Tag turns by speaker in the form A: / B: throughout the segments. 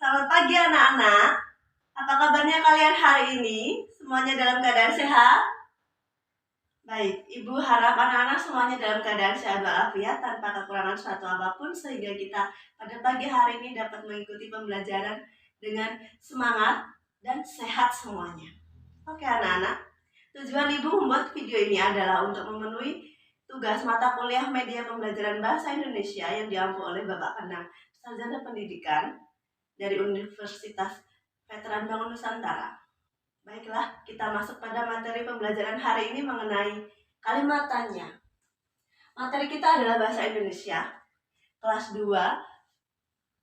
A: Selamat pagi anak-anak. Apa kabarnya kalian hari ini? Semuanya dalam keadaan sehat? Baik, Ibu harap anak-anak semuanya dalam keadaan sehat walafiat tanpa kekurangan suatu apapun sehingga kita pada pagi hari ini dapat mengikuti pembelajaran dengan semangat dan sehat semuanya. Oke anak-anak, tujuan Ibu membuat video ini adalah untuk memenuhi tugas mata kuliah media pembelajaran bahasa Indonesia yang diampu oleh Bapak Kenang, Sarjana Pendidikan dari Universitas Veteran Bangun Nusantara. Baiklah, kita masuk pada materi pembelajaran hari ini mengenai kalimat tanya. Materi kita adalah bahasa Indonesia, kelas 2,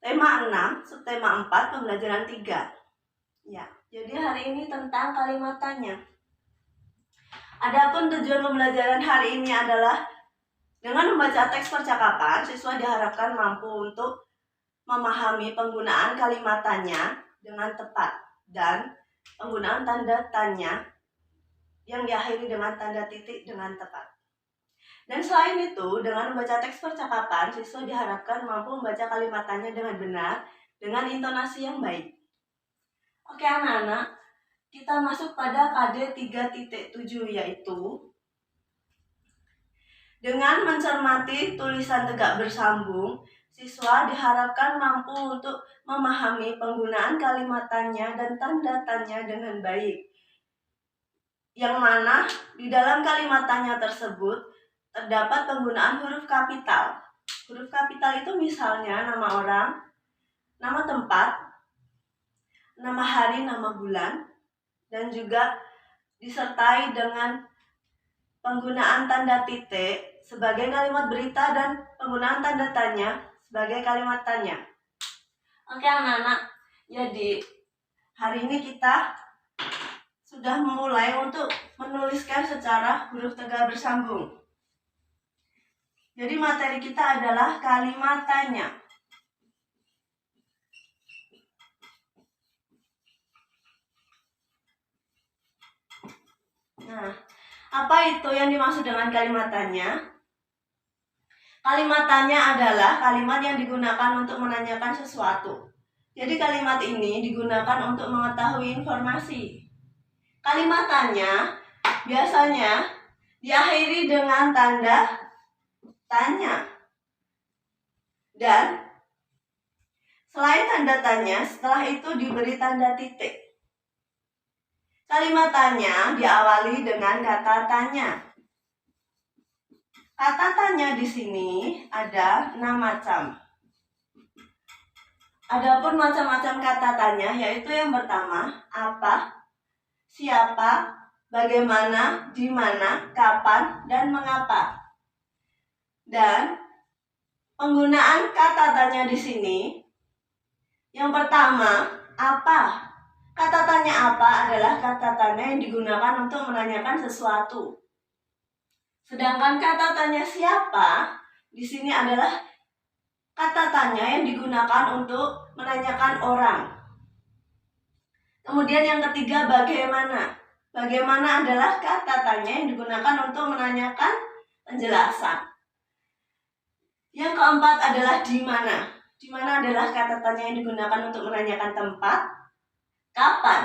A: tema 6, subtema 4, pembelajaran 3. Ya, jadi hari ini tentang kalimat tanya. Adapun tujuan pembelajaran hari ini adalah dengan membaca teks percakapan, siswa diharapkan mampu untuk memahami penggunaan kalimat tanya dengan tepat dan penggunaan tanda tanya yang diakhiri dengan tanda titik dengan tepat. Dan selain itu, dengan membaca teks percakapan, siswa diharapkan mampu membaca kalimat tanya dengan benar dengan intonasi yang baik. Oke anak-anak, kita masuk pada KD 3.7 yaitu dengan mencermati tulisan tegak bersambung, siswa diharapkan mampu untuk memahami penggunaan kalimat tanya dan tanda tanya dengan baik. Yang mana di dalam kalimat tanya tersebut terdapat penggunaan huruf kapital. Huruf kapital itu misalnya nama orang, nama tempat, nama hari, nama bulan, dan juga disertai dengan penggunaan tanda titik sebagai kalimat berita dan penggunaan tanda tanya sebagai kalimat tanya. Oke anak-anak, jadi hari ini kita sudah memulai untuk menuliskan secara huruf tegak bersambung. Jadi materi kita adalah kalimat tanya. Nah, apa itu yang dimaksud dengan kalimat tanya? Kalimat tanya adalah kalimat yang digunakan untuk menanyakan sesuatu. Jadi kalimat ini digunakan untuk mengetahui informasi. Kalimat tanya biasanya diakhiri dengan tanda tanya. Dan selain tanda tanya, setelah itu diberi tanda titik. Kalimat tanya diawali dengan kata tanya. Kata tanya di sini ada 6 macam. Adapun macam-macam kata tanya yaitu yang pertama, apa, siapa, bagaimana, di mana, kapan, dan mengapa. Dan penggunaan kata tanya di sini yang pertama, apa. Kata tanya apa adalah kata tanya yang digunakan untuk menanyakan sesuatu. Sedangkan kata tanya siapa di sini adalah kata tanya yang digunakan untuk menanyakan orang. Kemudian yang ketiga, bagaimana. Bagaimana adalah kata tanya yang digunakan untuk menanyakan penjelasan. Yang keempat adalah di mana. Di mana adalah kata tanya yang digunakan untuk menanyakan tempat. Kapan.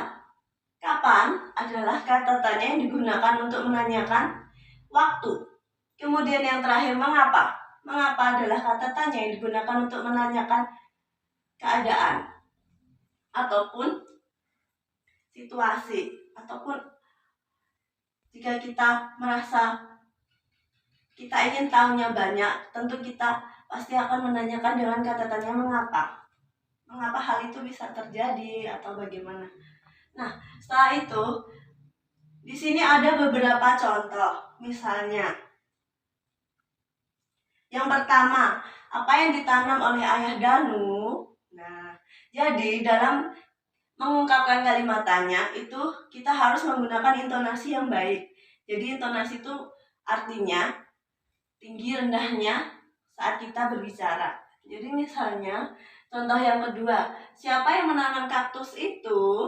A: Kapan adalah kata tanya yang digunakan untuk menanyakan waktu. Kemudian yang terakhir, mengapa. Mengapa adalah kata tanya yang digunakan untuk menanyakan keadaan ataupun situasi, ataupun jika kita merasa kita ingin tahunya banyak, tentu kita pasti akan menanyakan dengan kata tanya mengapa. Mengapa hal itu bisa terjadi atau bagaimana. Nah, setelah itu di sini ada beberapa contoh. Misalnya, yang pertama, apa yang ditanam oleh ayah Danu? Nah, jadi dalam mengungkapkan kalimat tanya itu kita harus menggunakan intonasi yang baik. Jadi intonasi itu artinya tinggi rendahnya saat kita berbicara. Jadi misalnya contoh yang kedua, siapa yang menanam kaktus itu?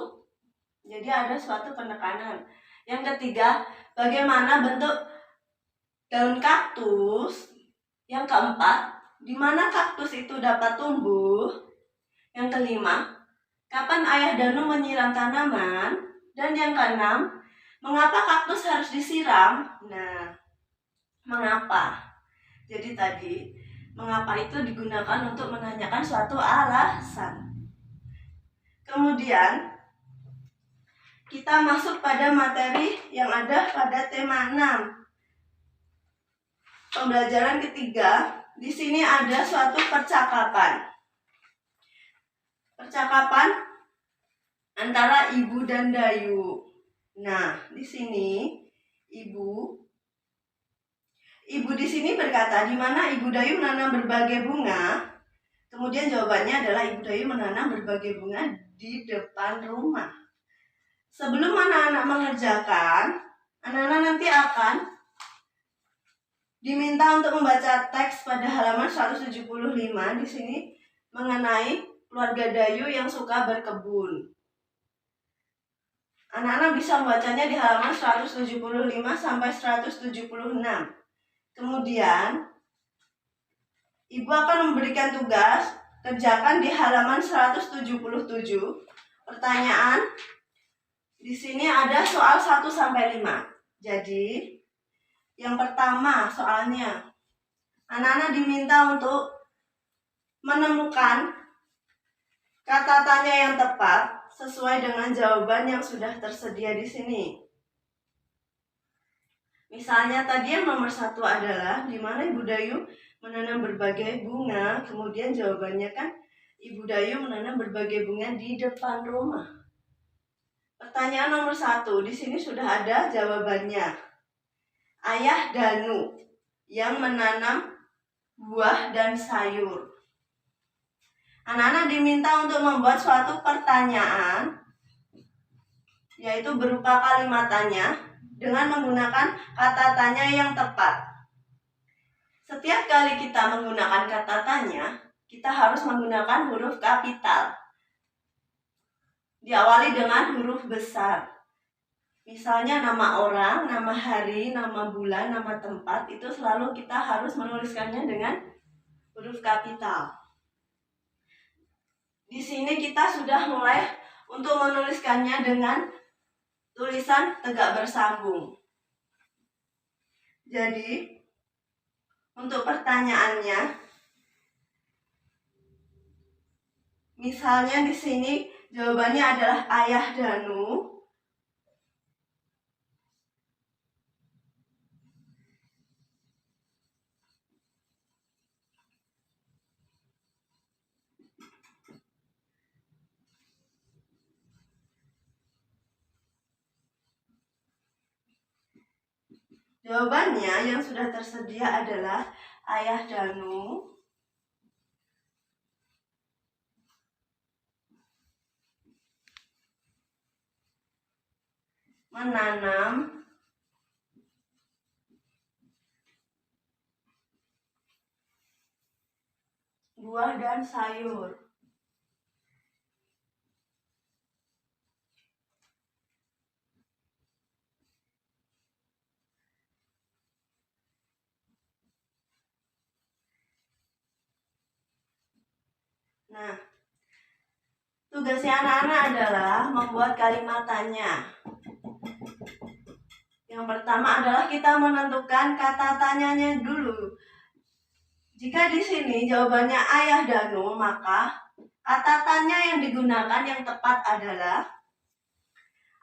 A: Jadi ada suatu penekanan. Yang ketiga, bagaimana bentuk daun kaktus? Yang keempat, di mana kaktus itu dapat tumbuh? Yang kelima, Kapan ayah Danu menyiram tanaman? Dan yang keenam, mengapa kaktus harus disiram? Nah, mengapa? Jadi tadi, mengapa itu digunakan untuk menanyakan suatu alasan. Kemudian, kita masuk pada materi yang ada pada tema 6. Pembelajaran ketiga, di sini ada suatu percakapan. Percakapan antara Ibu dan Dayu. Nah, di sini Ibu di sini berkata, di mana Ibu Dayu menanam berbagai bunga. Kemudian jawabannya adalah Ibu Dayu menanam berbagai bunga di depan rumah. Sebelum anak-anak mengerjakan, anak-anak nanti akan diminta untuk membaca teks pada halaman 175 di sini mengenai keluarga Dayu yang suka berkebun. Anak-anak bisa membacanya di halaman 175 sampai 176. Kemudian, Ibu akan memberikan tugas, kerjakan di halaman 177. Pertanyaan, di sini ada soal 1 sampai 5. Jadi, yang pertama soalnya, anak-anak diminta untuk menemukan kata tanya yang tepat sesuai dengan jawaban yang sudah tersedia di sini. Misalnya tadi yang nomor 1 adalah di mana Ibu Dayu menanam berbagai bunga. Kemudian jawabannya kan Ibu Dayu menanam berbagai bunga di depan rumah. Pertanyaan nomor 1, di sini sudah ada jawabannya. Ayah Danu yang menanam buah dan sayur. Anak-anak diminta untuk membuat suatu pertanyaan, yaitu berupa kalimat tanya dengan menggunakan kata tanya yang tepat. Setiap kali kita menggunakan kata tanya, kita harus menggunakan huruf kapital. Diawali dengan huruf besar. Misalnya nama orang, nama hari, nama bulan, nama tempat, itu selalu kita harus menuliskannya dengan huruf kapital. Di sini kita sudah mulai untuk menuliskannya dengan tulisan tegak bersambung. Jadi, untuk pertanyaannya, misalnya di sini jawabannya adalah Ayah Danu jawabannya yang sudah tersedia adalah Ayah Danu menanam buah dan sayur. Nah, tugasnya anak-anak adalah membuat kalimat tanya. Yang pertama adalah kita menentukan kata tanyanya dulu. Jika di sini jawabannya Ayah Danu, maka kata tanya yang digunakan yang tepat adalah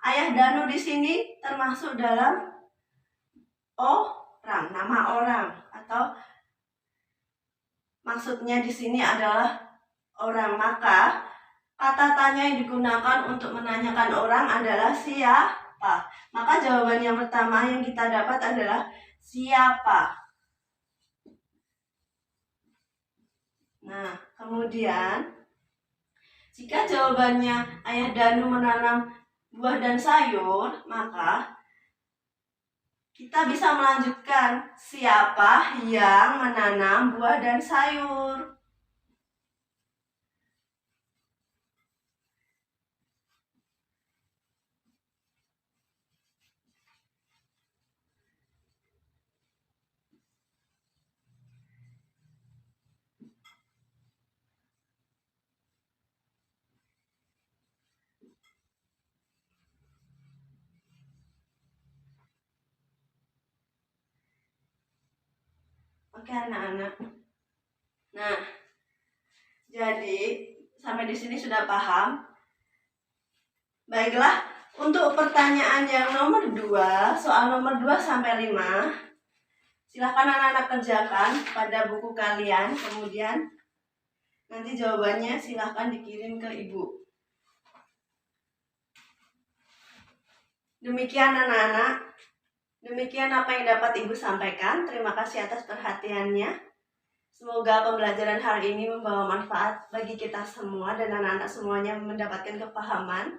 A: Ayah Danu di sini termasuk dalam orang, nama orang, atau maksudnya di sini adalah orang. Maka kata tanya yang digunakan untuk menanyakan orang adalah siapa. Maka jawaban yang pertama yang kita dapat adalah siapa. Nah, kemudian jika jawabannya Ayah Danu menanam buah dan sayur, maka kita bisa melanjutkan siapa yang menanam buah dan sayur. Oke anak-anak. Nah, jadi sampai di sini sudah paham? Baiklah, untuk pertanyaan yang nomor 2, soal nomor 2 sampai 5, silakan anak-anak kerjakan pada buku kalian, kemudian nanti jawabannya silakan dikirim ke ibu. Demikian anak-anak, demikian apa yang dapat ibu sampaikan. Terima kasih atas perhatiannya. Semoga pembelajaran hari ini membawa manfaat bagi kita semua dan anak-anak semuanya mendapatkan kepahaman.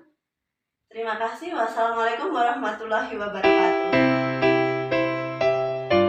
A: Terima kasih. Wassalamualaikum warahmatullahi wabarakatuh.